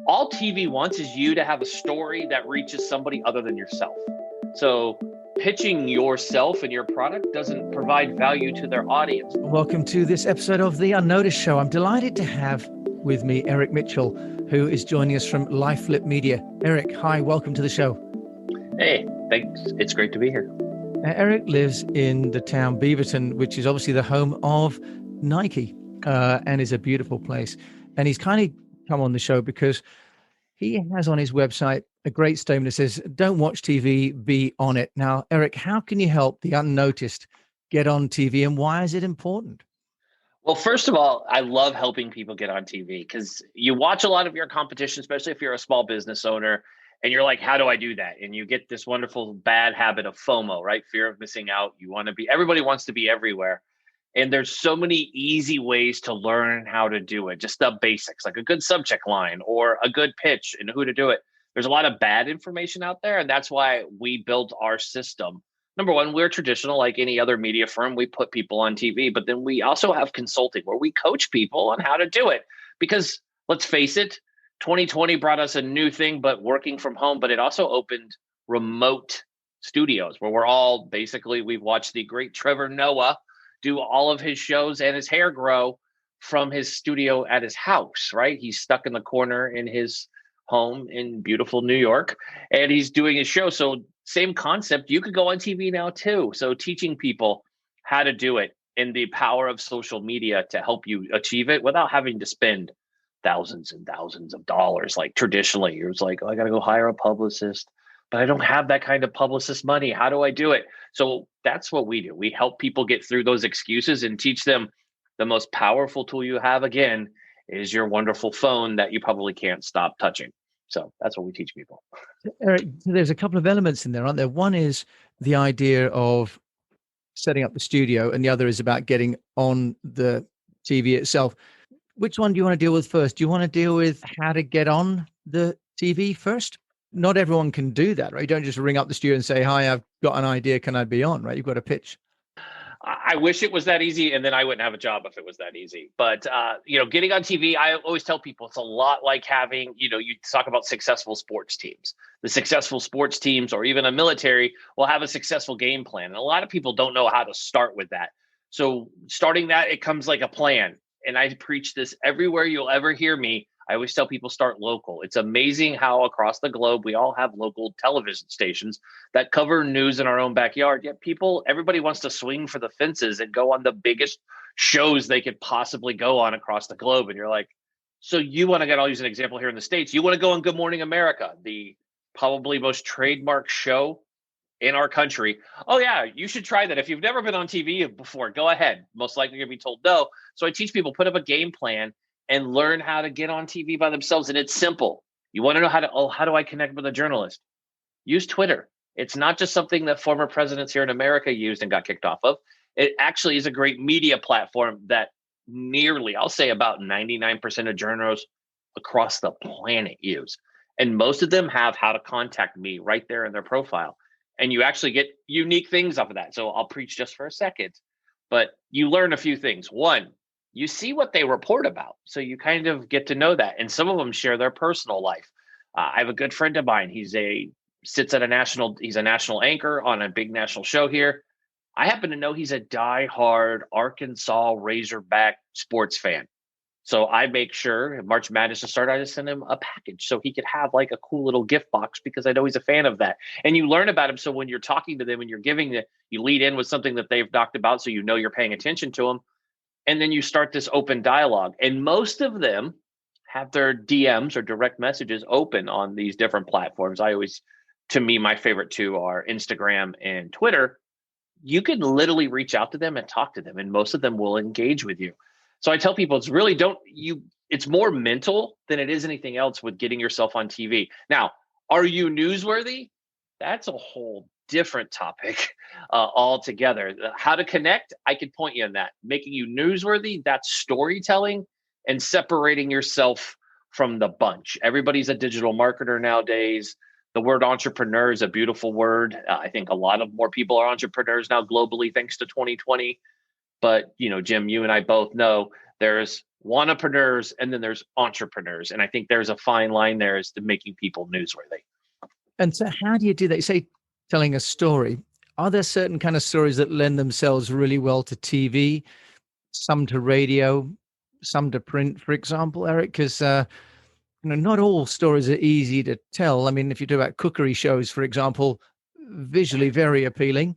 all TV wants is you to have a story that reaches somebody other than yourself. So pitching yourself and your product doesn't provide value to their audience. Welcome to this episode of The Unnoticed Show. I'm delighted to have with me Eric Mitchell, who is joining us from LifeFlip Media. Eric, hi, welcome to the show. Hey, thanks. It's great to be here. Now, Eric lives in the town Beaverton, which is obviously the home of Nike, and is a beautiful place. And he's kind of come on the show because he has on his website a great statement that says, "Don't watch TV, be on it." Now, Eric, how can you help the unnoticed get on TV, and why is it important? Well, first of all, I love helping people get on TV because you watch a lot of your competition, especially if you're a small business owner, and you're like, how do I do that? And you get this wonderful bad habit of FOMO, right? Fear of missing out. Everybody wants to be everywhere. And there's so many easy ways to learn how to do it. Just the basics, like a good subject line or a good pitch and who to do it. There's a lot of bad information out there. And that's why we built our system. Number one, we're traditional, like any other media firm. We put people on TV, but then we also have consulting where we coach people on how to do it. Because let's face it, 2020 brought us a new thing, but working from home, but it also opened remote studios where we've watched the great Trevor Noah do all of his shows and his hair grow from his studio at his house, right? He's stuck in the corner in his home in beautiful New York, and he's doing his show. So same concept, you could go on TV now too. So teaching people how to do it and the power of social media to help you achieve it without having to spend thousands and thousands of dollars. Like traditionally, it was like, oh, I got to go hire a publicist, but I don't have that kind of publicist money. How do I do it? So that's what we do. We help people get through those excuses and teach them the most powerful tool you have, again, is your wonderful phone that you probably can't stop touching. So that's what we teach people. Eric, there's a couple of elements in there, aren't there? One is the idea of setting up the studio, and the other is about getting on the TV itself. Which one do you want to deal with first? Do you want to deal with how to get on the TV first? Not everyone can do that, right? You don't just ring up the studio and say, "Hi, I've got an idea. Can I be on?" Right? You've got to pitch. I wish it was that easy, and then I wouldn't have a job if it was that easy. But getting on TV, I always tell people it's a lot like having, you talk about successful sports teams. The successful sports teams, or even a military, will have a successful game plan. And a lot of people don't know how to start with that. So starting that, it comes like a plan. And I preach this everywhere you'll ever hear me. I always tell people start local. It's amazing how across the globe, we all have local television stations that cover news in our own backyard. Yet everybody wants to swing for the fences and go on the biggest shows they could possibly go on across the globe. And you're like, so you want to get, I'll use an example here in the States. You want to go on Good Morning America, the probably most trademark show in our country. Oh yeah, you should try that. If you've never been on TV before, go ahead. Most likely you're going to be told no. So I teach people, put up a game plan and learn how to get on TV by themselves. And it's simple. You want to know how do I connect with a journalist? Use Twitter. It's not just something that former presidents here in America used and got kicked off of. It actually is a great media platform that I'll say about 99% of journalists across the planet use. And most of them have how to contact me right there in their profile. And you actually get unique things off of that. So I'll preach just for a second, but you learn a few things. One, you see what they report about. So you kind of get to know that. And some of them share their personal life. I have a good friend of mine. He's a national anchor on a big national show here. I happen to know he's a diehard Arkansas Razorback sports fan. So I make sure if March Madness to start, I just send him a package so he could have like a cool little gift box because I know he's a fan of that. And you learn about him. So when you're talking to them and you're giving it, you lead in with something that they've talked about. So you're paying attention to them. And then you start this open dialogue. And most of them have their DMs or direct messages open on these different platforms. To me, my favorite two are Instagram and Twitter. You can literally reach out to them and talk to them. And most of them will engage with you. So I tell people it's more mental than it is anything else with getting yourself on TV. Now, are you newsworthy? That's a whole different topic altogether. How to connect, I could point you on that. Making you newsworthy, that's storytelling and separating yourself from the bunch. Everybody's a digital marketer nowadays. The word entrepreneur is a beautiful word. I think a lot of more people are entrepreneurs now globally, thanks to 2020. But, Jim, you and I both know There's wannapreneurs, and then there's entrepreneurs. And I think there's a fine line there as to making people newsworthy. And so how do you do that? You say telling a story. Are there certain kind of stories that lend themselves really well to TV, some to radio, some to print, for example, Eric? Because not all stories are easy to tell. I mean, if you do about cookery shows, for example, visually very appealing,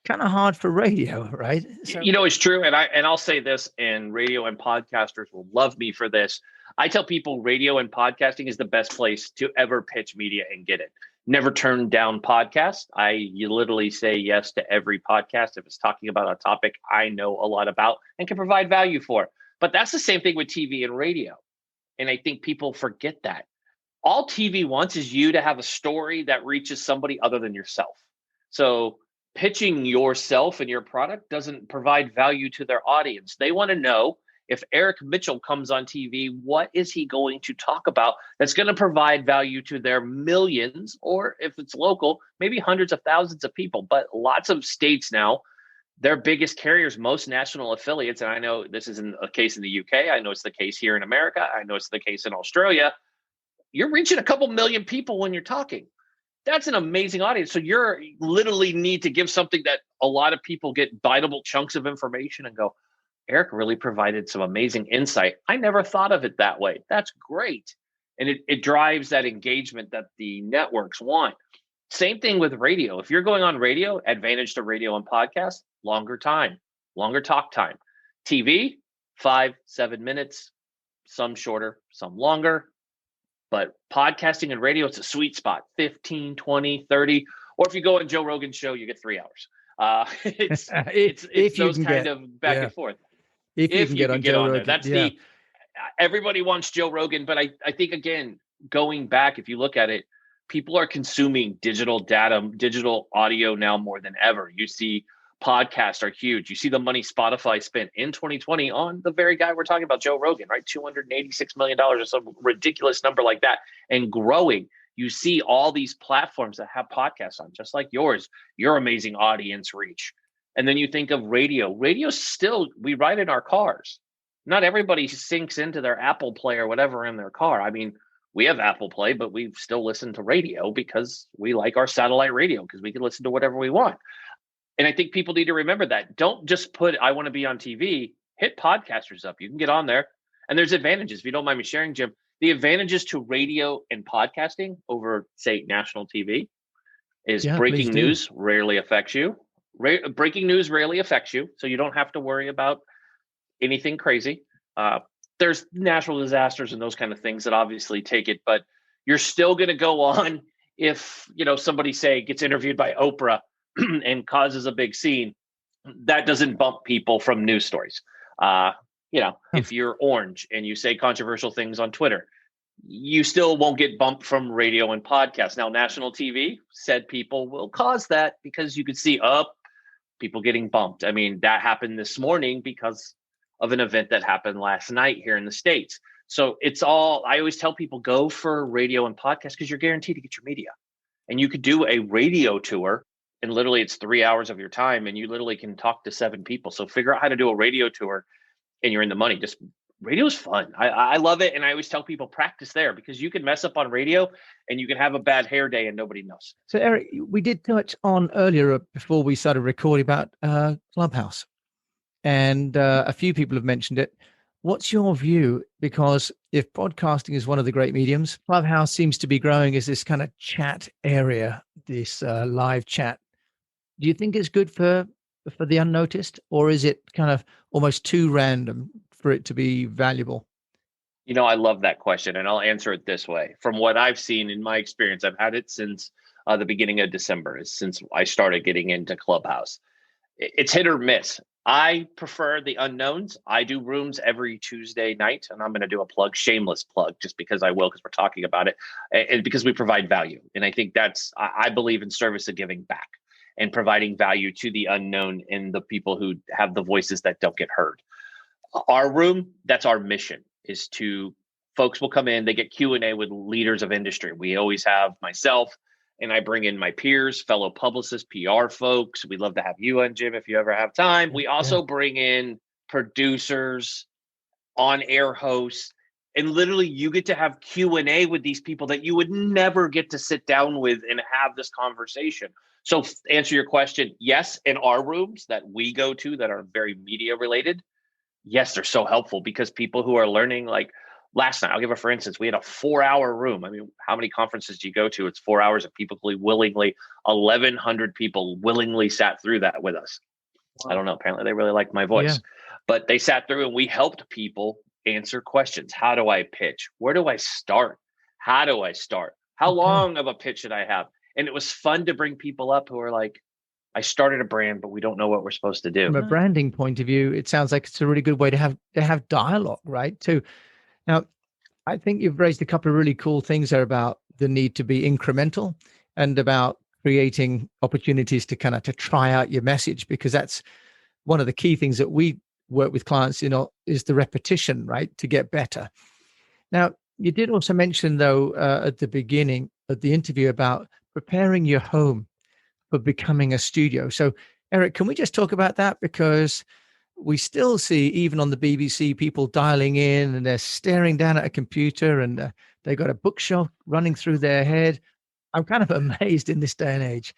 kind of hard for radio, right? So, it's true. And I'll say this, and radio and podcasters will love me for this. I tell people radio and podcasting is the best place to ever pitch media and get it. Never turn down podcasts. You literally say yes to every podcast if it's talking about a topic I know a lot about and can provide value for. But that's the same thing with TV and radio. And I think people forget that. All TV wants is you to have a story that reaches somebody other than yourself. So pitching yourself and your product doesn't provide value to their audience. They want to know, if Eric Mitchell comes on TV, what is he going to talk about that's going to provide value to their millions, or if it's local, maybe hundreds of thousands of people. But lots of states now, their biggest carriers, most national affiliates, and I know this isn't a case in the UK, I know it's the case here in America, I know it's the case in Australia, you're reaching a couple million people when you're talking. That's an amazing audience. So you're literally need to give something that a lot of people get biteable chunks of information and go, Eric really provided some amazing insight. I never thought of it that way. That's great. And it drives that engagement that the networks want. Same thing with radio. If you're going on radio, advantage to radio and podcast, longer time, longer talk time. TV, 5-7 minutes, some shorter, some longer. But podcasting and radio, it's a sweet spot, 15, 20, 30. Or if you go on Joe Rogan's show, you get 3 hours. It's those kind of back and forth. If you can get on Joe Rogan. There. That's everybody wants Joe Rogan. But I think, again, going back, if you look at it, people are consuming digital data, digital audio now more than ever. You see podcasts are huge. You see the money Spotify spent in 2020 on the very guy we're talking about, Joe Rogan, right? $286 million or some ridiculous number like that, and growing. You see all these platforms that have podcasts on, just like yours, your amazing audience reach. And then you think of radio. Radio still, we ride in our cars. Not everybody syncs into their Apple Play or whatever in their car. I mean, we have Apple Play, but we still listen to radio because we like our satellite radio, because we can listen to whatever we want. And I think people need to remember that. Don't just put, I want to be on TV, hit podcasters up. You can get on there. And there's advantages. If you don't mind me sharing, Jim, the advantages to radio and podcasting over, say, national TV is breaking news rarely affects you. Breaking news rarely affects you, so you don't have to worry about anything crazy. There's natural disasters and those kind of things that obviously take it, but you're still going to go on if, somebody, say, gets interviewed by Oprah and causes a big scene. That doesn't bump people from news stories. If you're Orange and you say controversial things on Twitter, you still won't get bumped from radio and podcasts. Now, national TV, said people will cause that, because you could see people getting bumped. I mean, that happened this morning because of an event that happened last night here in the States. So it's all, I always tell people, go for radio and podcast, because you're guaranteed to get your media. And you could do a radio tour, and literally it's 3 hours of your time, and you literally can talk to 7 people. So figure out how to do a radio tour and you're in the money. Just radio's fun. I love it. And I always tell people, practice there, because you can mess up on radio and you can have a bad hair day and nobody knows. So Eric, we did touch on earlier before we started recording about Clubhouse, and a few people have mentioned it. What's your view? Because if podcasting is one of the great mediums, Clubhouse seems to be growing as this kind of chat area, this live chat. Do you think it's good for the unnoticed, or is it kind of almost too random for it to be valuable? I love that question, and I'll answer it this way. From what I've seen in my experience, I've had it since the beginning of December, since I started getting into Clubhouse. It's hit or miss. I prefer the unknowns. I do rooms every Tuesday night, and I'm going to do a shameless plug, just because I will, because we're talking about it, and because we provide value. And I think I believe in service of giving back and providing value to the unknown and the people who have the voices that don't get heard. Our room, that's our mission, is to, folks will come in, they get Q&A with leaders of industry. We always have myself, and I bring in my peers, fellow publicists, PR folks. We'd love to have you on, Jim, if you ever have time. We also bring in producers, on-air hosts, and literally you get to have Q&A with these people that you would never get to sit down with and have this conversation. So answer your question, yes, in our rooms that we go to that are very media related, yes, they're so helpful because people who are learning, like last night, I'll give a for instance, we had a 4-hour room. I mean, how many conferences do you go to? It's 4 hours of people willingly, 1,100 people willingly sat through that with us. Wow. I don't know. Apparently they really liked my voice, but they sat through and we helped people answer questions. How do I pitch? Where do I start? How do I start? How long of a pitch should I have? And it was fun to bring people up who are like, I started a brand, but we don't know what we're supposed to do. From a branding point of view, it sounds like it's a really good way to have dialogue, right? Too. Now, I think you've raised a couple of really cool things there about the need to be incremental and about creating opportunities to kind of to try out your message, because that's one of the key things that we work with clients, is the repetition, right? To get better. Now, you did also mention though, at the beginning of the interview about preparing your home for becoming a studio. So Eric, can we just talk about that? Because we still see, even on the BBC, people dialing in and they're staring down at a computer and they've got a bookshelf running through their head. I'm kind of amazed in this day and age.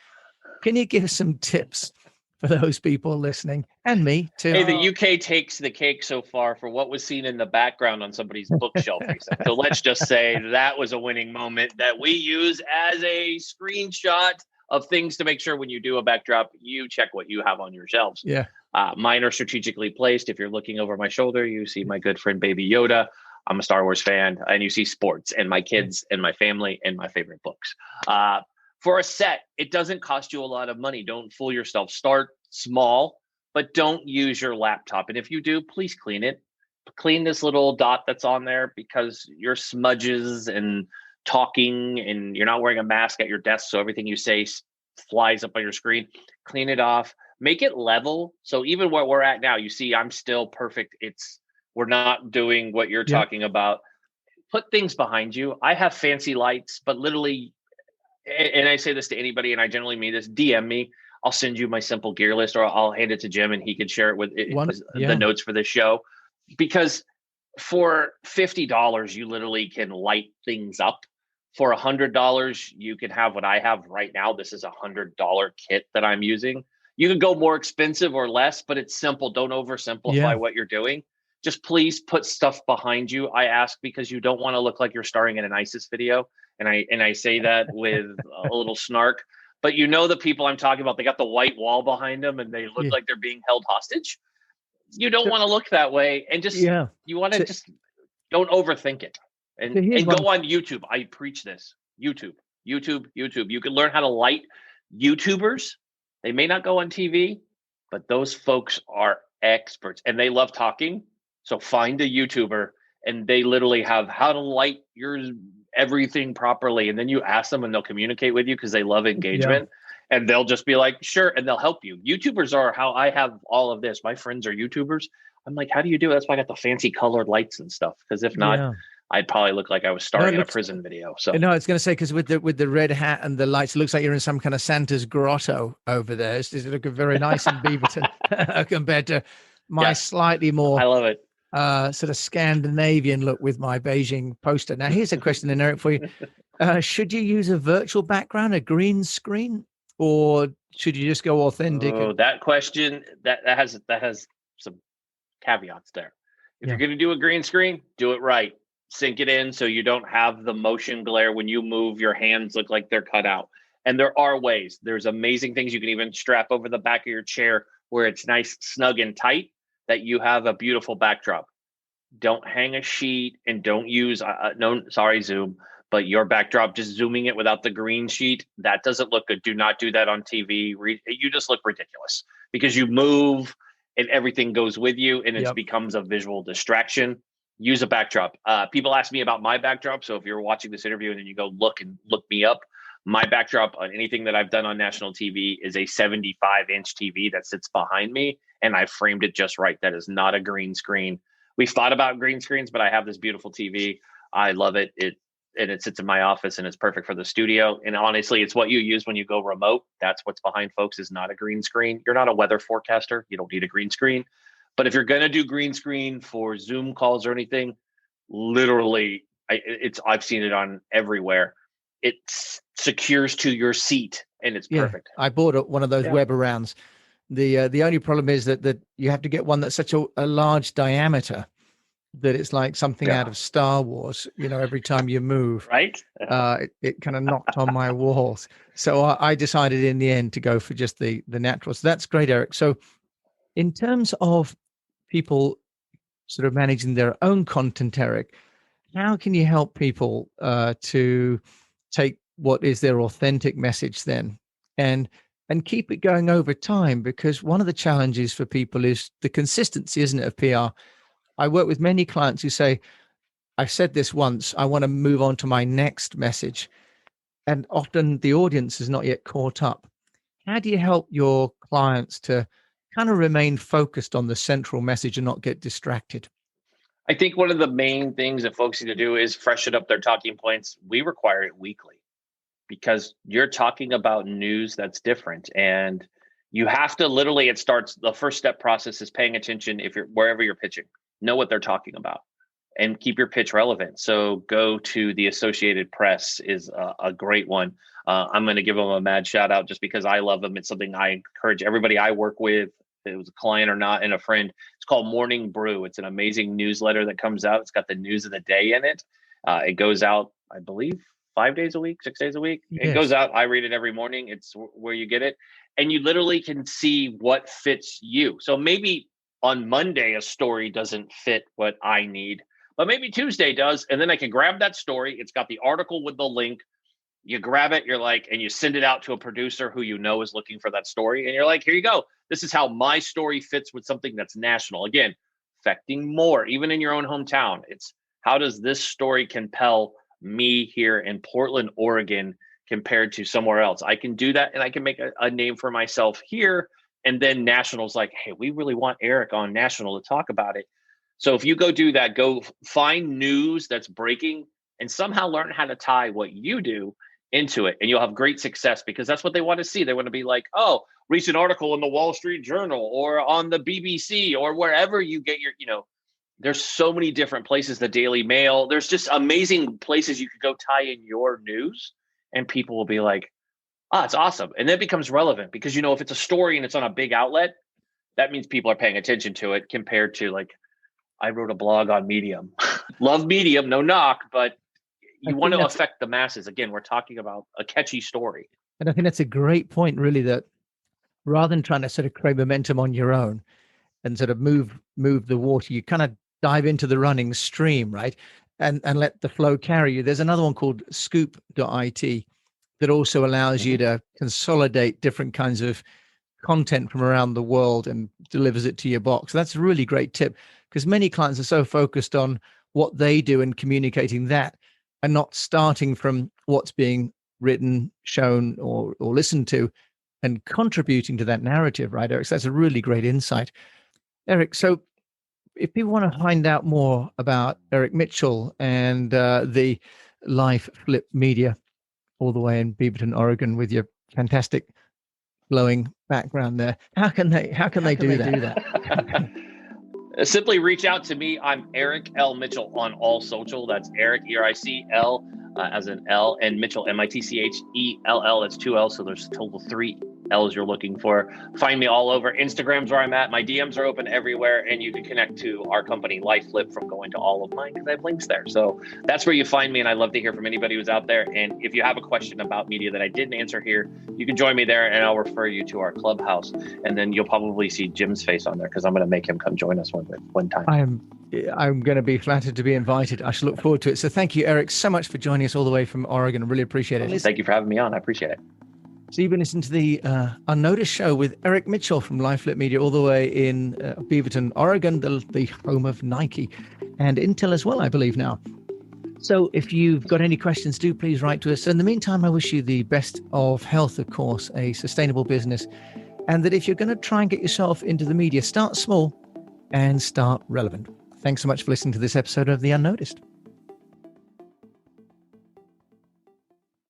Can you give us some tips for those people listening and me too? Hey, the UK takes the cake so far for what was seen in the background on somebody's bookshelf recently. So let's just say that was a winning moment that we use as a screenshot of things to make sure when you do a backdrop, you check what you have on your shelves. Yeah. Mine are strategically placed. If you're looking over my shoulder, you see my good friend Baby Yoda. I'm a Star Wars fan, and you see sports and my kids and my family and my favorite books. For a set, it doesn't cost you a lot of money. Don't fool yourself. Start small, but don't use your laptop. And if you do, please clean it. Clean this little dot that's on there, because your smudges and talking and you're not wearing a mask at your desk, so everything you say flies up on your screen. Clean it off. Make it level. So even where we're at now, you see I'm still perfect. We're not doing what you're talking about. Put things behind you. I have fancy lights, but literally, and I say this to anybody, and I generally mean this, DM me. I'll send you my simple gear list, or I'll hand it to Jim and he can share it with the notes for this show. Because for $50, you literally can light things up. For $100, you can have what I have right now. This is $100 kit that I'm using. You can go more expensive or less, but it's simple. Don't oversimplify what you're doing. Just please put stuff behind you. I ask because you don't want to look like you're starring in an ISIS video. And I say that with a little snark. But the people I'm talking about, they got the white wall behind them and they look like they're being held hostage. You don't want to look that way. And just, you want to just don't overthink it. And go on YouTube. I preach this. YouTube. You can learn how to light YouTubers. They may not go on TV, but those folks are experts and they love talking. So find a YouTuber and they literally have how to light your everything properly. And then you ask them and they'll communicate with you because they love engagement. And they'll just be like, sure. And they'll help you. YouTubers are how I have all of this. My friends are YouTubers. I'm like, how do you do it? That's why I got the fancy colored lights and stuff. Because if not, I'd probably look like I was starring in a prison video. So no, I was going to say, because with the red hat and the lights, it looks like you're in some kind of Santa's grotto over there. It's looking very nice in Beaverton compared to my slightly more, I love it, sort of Scandinavian look with my Beijing poster. Now, here's a question, then, Eric, for you. Should you use a virtual background, a green screen, or should you just go authentic? Oh, that question that has some caveats there. If you're going to do a green screen, do it right. Sink it in so you don't have the motion glare when you move. Your hands look like they're cut out. And there are ways. There's amazing things you can even strap over the back of your chair where it's nice, snug, and tight, that you have a beautiful backdrop. Don't hang a sheet and don't use Zoom, but your backdrop, just zooming it without the green sheet, that doesn't look good. Do not do that on TV. You just look ridiculous because you move and everything goes with you and it becomes a visual distraction. Use a backdrop. People ask me about my backdrop. So if you're watching this interview and then you go look me up, my backdrop on anything that I've done on national TV is a 75-inch TV that sits behind me, and I framed it just right. That is not a green screen. We've thought about green screens, but I have this beautiful TV. I love it. It sits in my office and it's perfect for the studio. And honestly, it's what you use when you go remote. That's what's behind folks, is not a green screen. You're not a weather forecaster. You don't need a green screen. But if you're going to do green screen for Zoom calls or anything, literally, I've seen it on everywhere. It secures to your seat and it's perfect. I bought one of those web arounds. The only problem is that you have to get one that's such a large diameter that it's like something out of Star Wars. Every time you move, right? It kind of knocked on my walls. So I decided in the end to go for just the natural. So that's great, Eric. So in terms of people sort of managing their own content, Eric, how can you help people to take what is their authentic message then and keep it going over time? Because one of the challenges for people is the consistency, isn't it, of PR? I work with many clients who say, I've said this once, I want to move on to my next message. And often the audience is not yet caught up. How do you help your clients to kind of remain focused on the central message and not get distracted? I think one of the main things that folks need to do is freshen up their talking points. We require it weekly because you're talking about news that's different. And you have to literally, the first step process is paying attention wherever you're pitching, know what they're talking about and keep your pitch relevant. So go to the Associated Press is a great one. I'm going to give them a mad shout out just because I love them. It's something I encourage everybody I work with, if it was a client or not, and a friend. It's called Morning Brew. It's an amazing newsletter that comes out. It's got the news of the day in it. It goes out, I believe, 5 days a week, 6 days a week. It goes out. I read it every morning. It's where you get it. And you literally can see what fits you. So maybe on Monday, a story doesn't fit what I need, but maybe Tuesday does. And then I can grab that story. It's got the article with the link. You grab it, and you send it out to a producer who you know is looking for that story. And you're like, here you go. This is how my story fits with something that's national. Again, affecting more, even in your own hometown. It's how does this story compel me here in Portland, Oregon, compared to somewhere else? I can do that and I can make a name for myself here. And then national's like, hey, we really want Eric on national to talk about it. So if you go do that, go find news that's breaking and somehow learn how to tie what you do into it, and you'll have great success because that's what they want to see. They want to be like, oh, recent article in the Wall Street Journal or on the BBC or wherever you get your, there's so many different places, the Daily Mail. There's just amazing places you could go tie in your news and people will be like, it's awesome. And then it becomes relevant because, if it's a story and it's on a big outlet, that means people are paying attention to it compared to like, I wrote a blog on Medium. Love Medium, no knock, but you want to affect the masses. Again, we're talking about a catchy story. And I think that's a great point, really, that rather than trying to sort of create momentum on your own and sort of move the water, you kind of dive into the running stream, right? And let the flow carry you. There's another one called scoop.it that also allows you to consolidate different kinds of content from around the world and delivers it to your box. That's a really great tip because many clients are so focused on what they do and communicating that and not starting from what's being written, shown, or listened to and contributing to that narrative, right, Eric? So that's a really great insight. Eric, so if people want to find out more about Eric Mitchell and the LifeFlip Media all the way in Beaverton, Oregon, with your fantastic glowing background there, how can they do that? Simply reach out to me. I'm Eric L. Mitchell on all social. That's Eric, ERIC, as an L, and Mitchell, MITCHELL. That's 2 L's, so there's total 3 L's you're looking for. Find me all over. Instagram's where I'm at. My DMs are open everywhere, and you can connect to our company, LifeFlip, from going to all of mine because I have links there. So that's where you find me, and I love to hear from anybody who's out there. And if you have a question about media that I didn't answer here, you can join me there, and I'll refer you to our clubhouse. And then you'll probably see Jim's face on there because I'm going to make him come join us one time. I'm going to be flattered to be invited. I shall look forward to it. So thank you, Eric, so much for joining us all the way from Oregon. I really appreciate it. Thank you for having me on. I appreciate it. So you've been listening to the Unnoticed Show with Eric Mitchell from LifeFlip Media all the way in Beaverton, Oregon, the home of Nike and Intel as well, I believe now. So if you've got any questions, do please write to us. In the meantime, I wish you the best of health, of course, a sustainable business, and that if you're going to try and get yourself into the media, start small and start relevant. Thanks so much for listening to this episode of The Unnoticed.